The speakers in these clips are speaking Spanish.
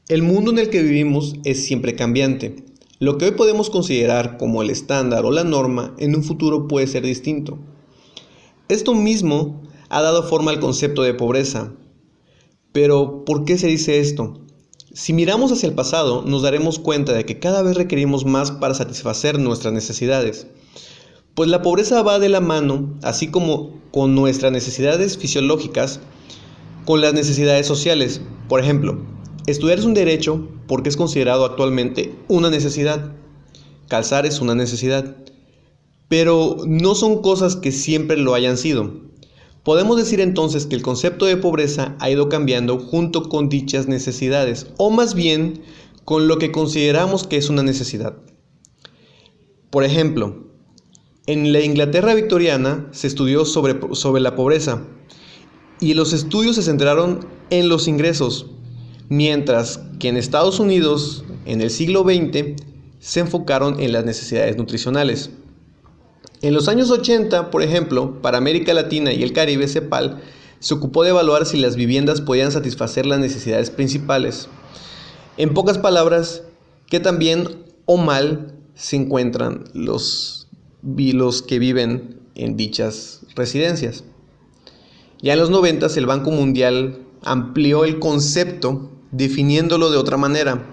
El mundo en el que vivimos es siempre cambiante. Lo que hoy podemos considerar como el estándar o la norma, en un futuro puede ser distinto. Esto mismo ha dado forma al concepto de pobreza. Pero, ¿por qué se dice esto? Si miramos hacia el pasado, nos daremos cuenta de que cada vez requerimos más para satisfacer nuestras necesidades. Pues la pobreza va de la mano, así como con nuestras necesidades fisiológicas, con las necesidades sociales. Por ejemplo, estudiar es un derecho porque es considerado actualmente una necesidad. Calzar es una necesidad. Pero no son cosas que siempre lo hayan sido. Podemos decir entonces que el concepto de pobreza ha ido cambiando junto con dichas necesidades, o más bien con lo que consideramos que es una necesidad. Por ejemplo, en la Inglaterra victoriana se estudió sobre la pobreza y los estudios se centraron en los ingresos, mientras que en Estados Unidos, en el siglo XX, se enfocaron en las necesidades nutricionales. En los años 80, por ejemplo, para América Latina y el Caribe, CEPAL se ocupó de evaluar si las viviendas podían satisfacer las necesidades principales. En pocas palabras, qué tan bien o mal se encuentran los que viven en dichas residencias. Ya en los 90 el Banco Mundial amplió el concepto definiéndolo de otra manera,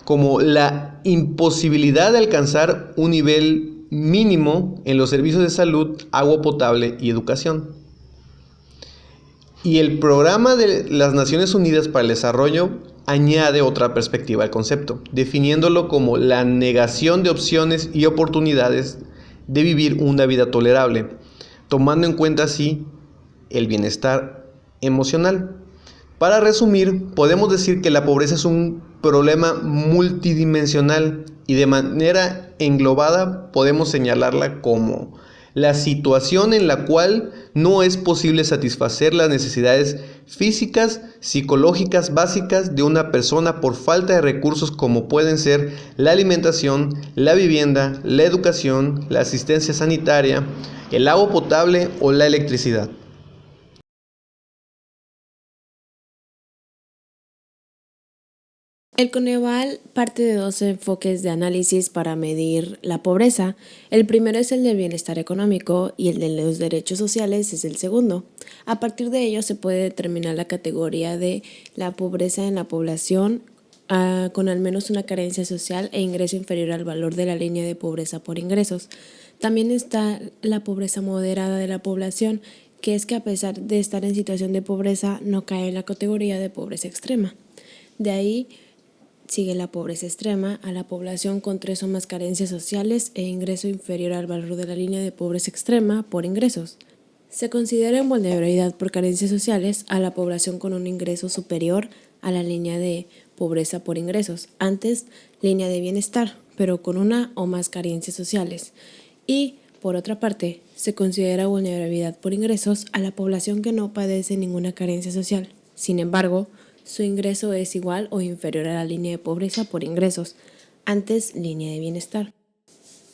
como la imposibilidad de alcanzar un nivel mínimo en los servicios de salud, agua potable y educación. Y el Programa de las Naciones Unidas para el Desarrollo añade otra perspectiva al concepto, definiéndolo como la negación de opciones y oportunidades de vivir una vida tolerable, tomando en cuenta así el bienestar emocional. Para resumir, podemos decir que la pobreza es un problema multidimensional y de manera englobada podemos señalarla como la situación en la cual no es posible satisfacer las necesidades físicas, psicológicas básicas de una persona por falta de recursos como pueden ser la alimentación, la vivienda, la educación, la asistencia sanitaria, el agua potable o la electricidad. El Coneval parte de dos enfoques de análisis para medir la pobreza. El primero es el del bienestar económico y el de los derechos sociales es el segundo. A partir de ello se puede determinar la categoría de la pobreza en la población con al menos una carencia social e ingreso inferior al valor de la línea de pobreza por ingresos. También está la pobreza moderada de la población, que es que a pesar de estar en situación de pobreza no cae en la categoría de pobreza extrema. De ahí sigue la pobreza extrema a la población con 3 o más carencias sociales e ingreso inferior al valor de la línea de pobreza extrema por ingresos. Se considera en vulnerabilidad por carencias sociales a la población con un ingreso superior a la línea de pobreza por ingresos, antes línea de bienestar, pero con una o más carencias sociales. Y, por otra parte, se considera vulnerabilidad por ingresos a la población que no padece ninguna carencia social. Sin embargo, su ingreso es igual o inferior a la línea de pobreza por ingresos, antes línea de bienestar.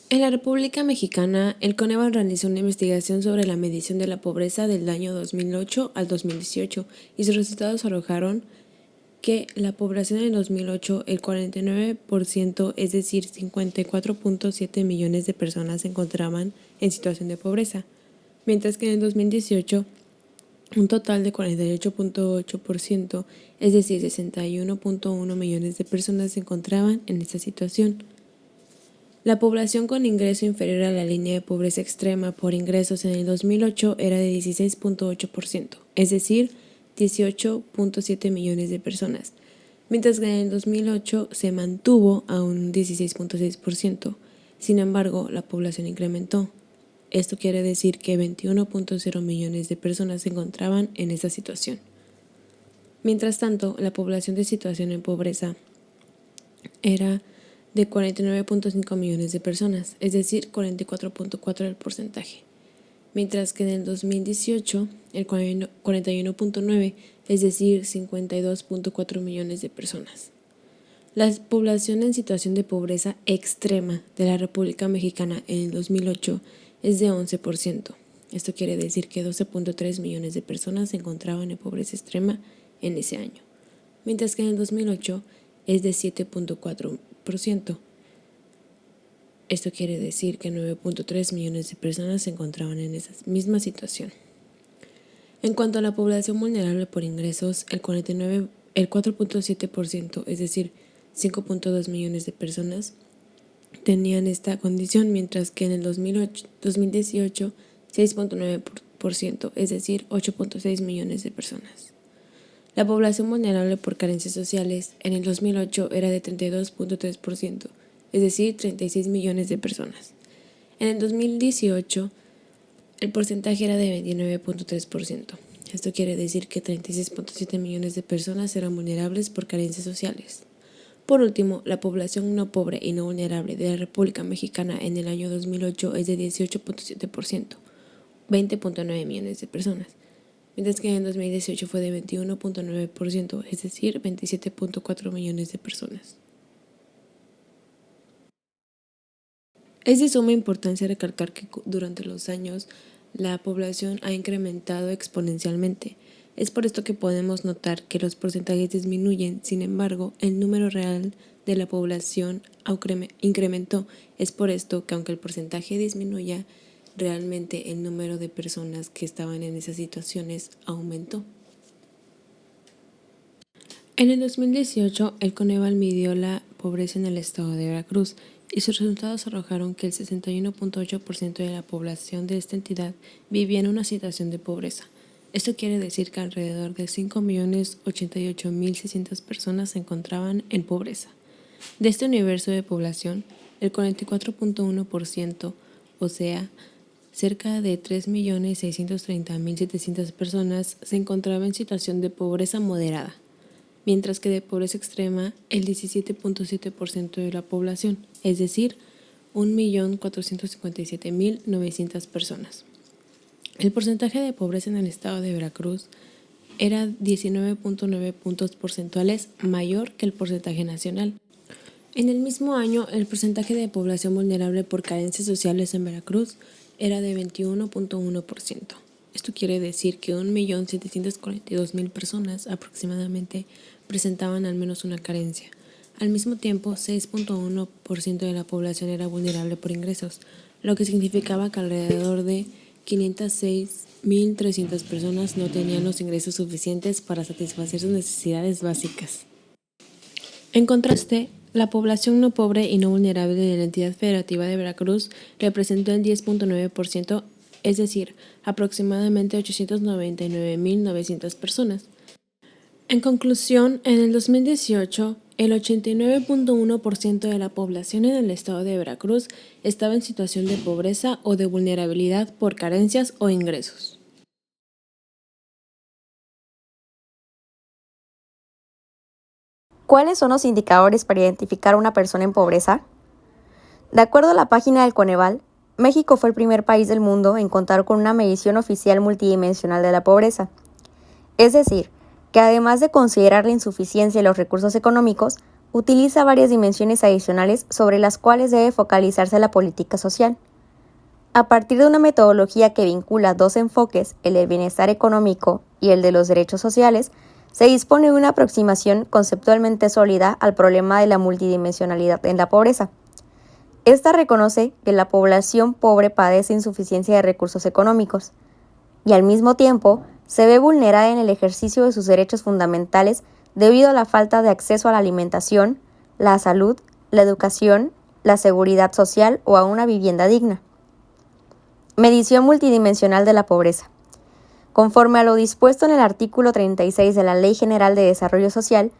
En la República Mexicana, el Coneval realizó una investigación sobre la medición de la pobreza del año 2008 al 2018 y sus resultados arrojaron que la población en 2008, el 49%, es decir, 54.7 millones de personas se encontraban en situación de pobreza, mientras que en el 2018 un total de 48.8%, es decir, 61.1 millones de personas se encontraban en esta situación. La población con ingreso inferior a la línea de pobreza extrema por ingresos en el 2008 era de 16.8%, es decir, 18.7 millones de personas, mientras que en el 2008 se mantuvo a un 16.6%. Sin embargo, la población incrementó. Esto quiere decir que 21.0 millones de personas se encontraban en esta situación. Mientras tanto, la población de situación en pobreza era de 49.5 millones de personas, es decir, 44.4% del porcentaje. Mientras que en el 2018, el 41.9, es decir, 52.4 millones de personas. La población en situación de pobreza extrema de la República Mexicana en el 2008 es de 11%. Esto quiere decir que 12.3 millones de personas se encontraban en pobreza extrema en ese año. mientras que en el 2008 es de 7.4%. Esto quiere decir que 9.3 millones de personas se encontraban en esa misma situación. En cuanto a la población vulnerable por ingresos, el 4.7%, es decir, 5.2 millones de personas, tenían esta condición, mientras que en el 2018, 6.9%, es decir, 8.6 millones de personas. La población vulnerable por carencias sociales en el 2008 era de 32.3%, es decir, 36 millones de personas. En el 2018, el porcentaje era de 29.3%. Esto quiere decir que 36.7 millones de personas eran vulnerables por carencias sociales. Por último, la población no pobre y no vulnerable de la República Mexicana en el año 2008 es de 18.7%, 20.9 millones de personas, mientras que en el 2018 fue de 21.9%, es decir, 27.4 millones de personas. Es de suma importancia recalcar que durante los años la población ha incrementado exponencialmente. Es por esto que podemos notar que los porcentajes disminuyen, sin embargo, el número real de la población incrementó. Es por esto que aunque el porcentaje disminuya, realmente el número de personas que estaban en esas situaciones aumentó. En el 2018, el Coneval midió la pobreza en el estado de Veracruz y sus resultados arrojaron que el 61.8% de la población de esta entidad vivía en una situación de pobreza. Esto quiere decir que alrededor de 5.088.600 personas se encontraban en pobreza. De este universo de población, el 44.1%, o sea, cerca de 3.630.700 personas, se encontraba en situación de pobreza moderada, mientras que de pobreza extrema el 17.7% de la población, es decir, 1.457.900 personas. El porcentaje de pobreza en el estado de Veracruz era 19.9 puntos porcentuales mayor que el porcentaje nacional. En el mismo año, el porcentaje de población vulnerable por carencias sociales en Veracruz era de 21.1%. Esto quiere decir que 1.742.000 personas aproximadamente presentaban al menos una carencia. Al mismo tiempo, 6.1% de la población era vulnerable por ingresos, lo que significaba que alrededor de 506.300 personas no tenían los ingresos suficientes para satisfacer sus necesidades básicas. En contraste, la población no pobre y no vulnerable de la entidad federativa de Veracruz representó el 10.9%, es decir, aproximadamente 899.900 personas. En conclusión, en el 2018, el 89.1% de la población en el estado de Veracruz estaba en situación de pobreza o de vulnerabilidad por carencias o ingresos. ¿Cuáles son los indicadores para identificar a una persona en pobreza? De acuerdo a la página del Coneval, México fue el primer país del mundo en contar con una medición oficial multidimensional de la pobreza. Es decir, que además de considerar la insuficiencia de los recursos económicos, utiliza varias dimensiones adicionales sobre las cuales debe focalizarse la política social. A partir de una metodología que vincula dos enfoques, el del bienestar económico y el de los derechos sociales, se dispone de una aproximación conceptualmente sólida al problema de la multidimensionalidad en la pobreza. Esta reconoce que la población pobre padece insuficiencia de recursos económicos y al mismo tiempo se ve vulnerada en el ejercicio de sus derechos fundamentales debido a la falta de acceso a la alimentación, la salud, la educación, la seguridad social o a una vivienda digna. Medición multidimensional de la pobreza. Conforme a lo dispuesto en el artículo 36 de la Ley General de Desarrollo Social,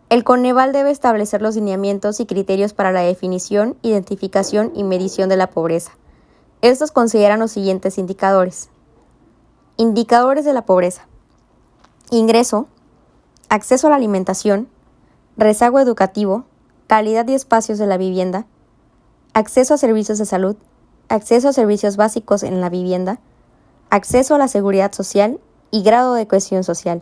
el Coneval debe establecer los lineamientos y criterios para la definición, identificación y medición de la pobreza. Estos consideran los siguientes indicadores. Indicadores de la pobreza. Ingreso, acceso a la alimentación, rezago educativo, calidad y espacios de la vivienda, acceso a servicios de salud, acceso a servicios básicos en la vivienda, acceso a la seguridad social y grado de cohesión social.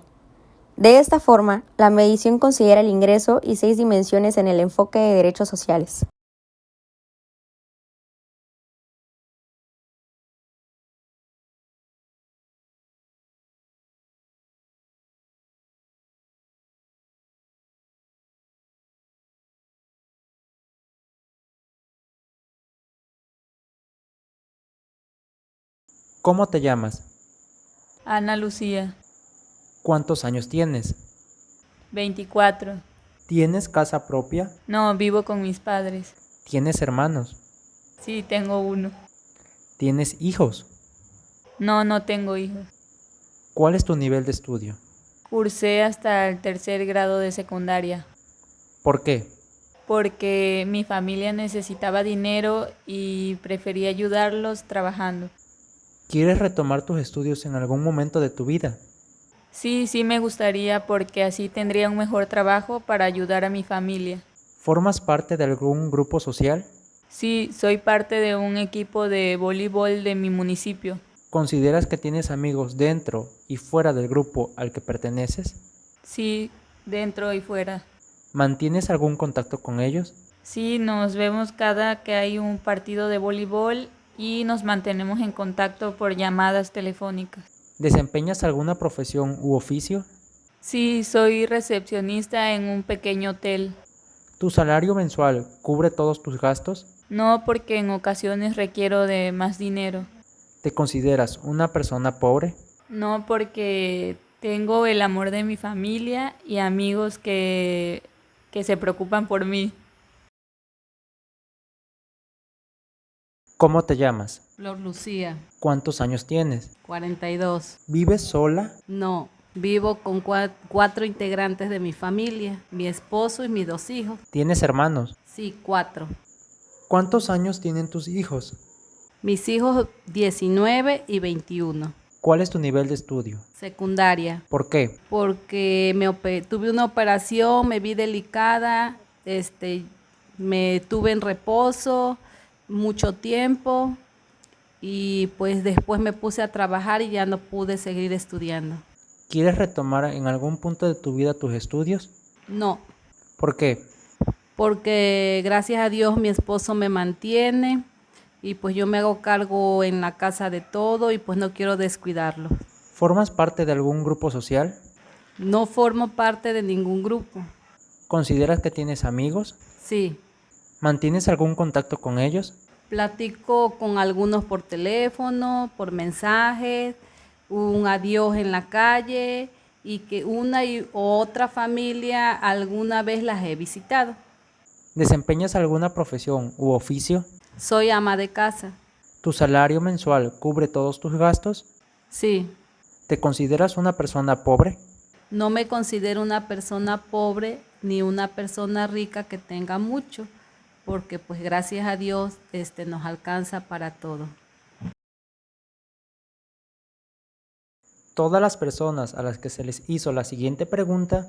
De esta forma, la medición considera el ingreso y 6 dimensiones en el enfoque de derechos sociales. ¿Cómo te llamas? Ana Lucía, ¿Cuántos años tienes? 24. ¿Tienes casa propia? No, vivo con mis padres. ¿Tienes hermanos? Sí, tengo uno. ¿Tienes hijos? No, no tengo hijos. ¿Cuál es tu nivel de estudio? Cursé hasta el 3er grado de secundaria, ¿Por qué? porque mi familia necesitaba dinero y preferí ayudarlos trabajando. ¿Quieres retomar tus estudios en algún momento de tu vida? Sí, sí me gustaría porque así tendría un mejor trabajo para ayudar a mi familia. ¿Formas parte de algún grupo social? Sí, soy parte de un equipo de voleibol de mi municipio. ¿Consideras que tienes amigos dentro y fuera del grupo al que perteneces? Sí, dentro y fuera. ¿Mantienes algún contacto con ellos? Sí, nos vemos cada que hay un partido de voleibol y nos mantenemos en contacto por llamadas telefónicas. ¿Desempeñas alguna profesión u oficio? Sí, soy recepcionista en un pequeño hotel. ¿Tu salario mensual cubre todos tus gastos? No, porque en ocasiones requiero de más dinero. ¿Te consideras una persona pobre? No, porque tengo el amor de mi familia y amigos que se preocupan por mí. ¿Cómo te llamas? Flor Lucía, ¿Cuántos años tienes? 42. ¿Vives sola? No, vivo con 4 integrantes de mi familia, mi esposo y mis 2 hijos. ¿Tienes hermanos? Sí, 4. ¿Cuántos años tienen tus hijos? Mis hijos 19 y 21. ¿Cuál es tu nivel de estudio? Secundaria, ¿Por qué? porque tuve una operación, me vi delicada, me tuve en reposo mucho tiempo y pues después me puse a trabajar y ya no pude seguir estudiando. ¿Quieres retomar en algún punto de tu vida tus estudios? No, ¿Por qué? porque gracias a Dios mi esposo me mantiene y pues yo me hago cargo en la casa de todo y pues no quiero descuidarlo. ¿Formas parte de algún grupo social? No formo parte de ningún grupo. ¿Consideras que tienes amigos? Sí, ¿Mantienes algún contacto con ellos? platico con algunos por teléfono, por mensajes, un adiós en la calle y que una y otra familia alguna vez las he visitado. ¿Desempeñas alguna profesión u oficio? Soy ama de casa. ¿Tu salario mensual cubre todos tus gastos? Sí, ¿Te consideras una persona pobre? no me considero una persona pobre ni una persona rica que tenga mucho, porque pues gracias a Dios nos alcanza para todo. Todas las personas a las que se les hizo la siguiente pregunta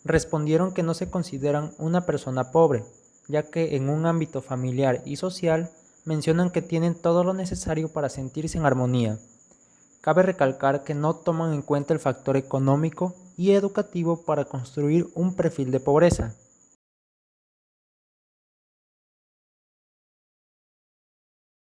respondieron que no se consideran una persona pobre, ya que en un ámbito familiar y social mencionan que tienen todo lo necesario para sentirse en armonía. Cabe recalcar que no toman en cuenta el factor económico y educativo para construir un perfil de pobreza.